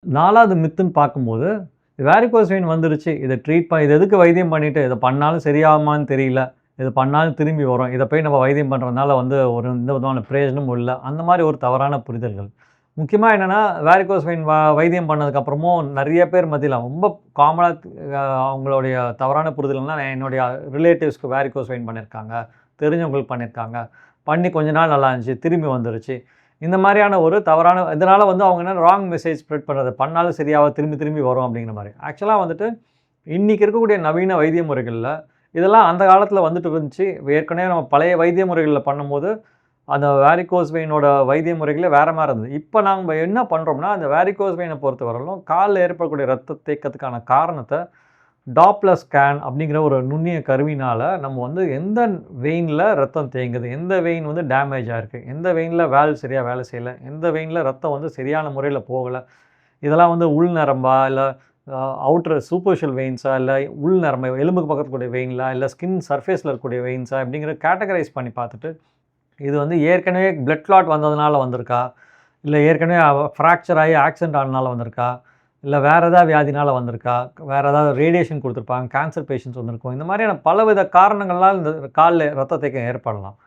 4வது மித்துன்னு பார்க்கும்போது, varicose vein வந்துருச்சு. இத ட்ரீட் இது எதுக்கு வைத்தியம் பண்ணிட்டு, இத பண்ணாலும் சரியாகுமான்னு தெரியல. இது பண்ணாலும் திரும்பி வரும். இத போய் நம்ம வைத்தியம் பண்றதுனால ஒரு எந்த விதமான பிரயோஜனமும் இல்ல. அந்த மாரி ஒரு தவறான புரிதல்கள். முக்கியமா என்னன்னா, வேரிகோஸ் வெயின் வைத்தியம் பண்ணதுக்கப்புறமும் நெறைய பேர் மத்தியில ரொம்ப காமனா அவங்களுடைய தவறான புரிதல்கள்னா, என்னுடைய ரிலேட்டிவ்ஸ்க்கு வேரிகோஸ் வெயின் பண்ணியிருக்காங்க. தெரிஞ்சவங்களுக்கு பண்ணியிருக்காங்க. பண்ணி கொஞ்ச நாள் நல்லா இருந்துச்சு. திரும்பி வந்துருச்சு. இந்த மாரியான ஒரு தவறான இதனால அவங்க என்ன ராங் மெசேஜ் ஸ்ப்ரெட் பண்றது. பண்ணாலும் சரியாவாது, திரும்பி திரும்பி வரும் அப்படிங்கிற மாரி. ஆக்சுவலா இன்னைக்கு இருக்கக்கூடிய நவீன வைத்திய முறைகள்ல, இதெல்லாம் அந்த காலத்துல வந்துட்டு இருந்துச்சு. ஏற்கனவே நம்ம பழைய வைத்திய முறைகள்ல பண்ணும்போது, அந்த வேரிகோஸ் வெயினோட வைத்திய முறைகளே வேற மாரி இருந்தது. இப்ப நாம என்ன பண்றோம்னா, அந்த வேரிகோஸ் வெயின பொறுத்தவரையிலும் கால்ல ஏற்படக்கூடிய ரத்த தேக்கத்துக்கான காரணத்த டாப்லர் ஸ்கேன் அப்படிங்கிற ஒரு நுண்ணிய கருவினால நம்ம எந்த வெயின்ல ரத்தம் தேங்குது, எந்த வெயின் டேமேஜ் ஆயிருக்கு, எந்த வெயின்ல வால்வ் சரியா வேலை செய்யல, எந்த வெயின்ல ரத்தம் சரியான முறையில போகல. இதெல்லாம் உள் நரம்பா, இல்ல அவுட்டர் சூப்பர்ஃபிஷியல் வெயின்ஸா, இல்ல உள் நரம்பு எலும்புக்கு பக்கத்துல இருக்கக்கூடிய வெயின்லா, இல்ல ஸ்கின் சர்ஃபேஸ்ல இருக்கக்கூடிய வெயின்ஸா அப்படிங்கிற கேட்டகரைஸ் பண்ணி பார்த்துட்டு, இது ஏற்கனவே பிளட் கிளாட் வந்ததுனால வந்திருக்கா, இல்ல ஏற்கனவே ஃப்ராக்சர் ஆகி ஆக்சிடென்ட் ஆனதுனால வந்திருக்கா, இல்ல வேற ஏதாவது வியாதினால வந்திருக்கா, வேற ஏதாவது ரேடியேஷன் குடுத்துருப்பாங்க, கேன்சர் பேஷண்ட்ஸ் வந்திருக்கும். இந்த மாதிரியான பலவித காரணங்களால் இந்த கால்ல ரத்த தேக்கம் ஏற்படலாம்.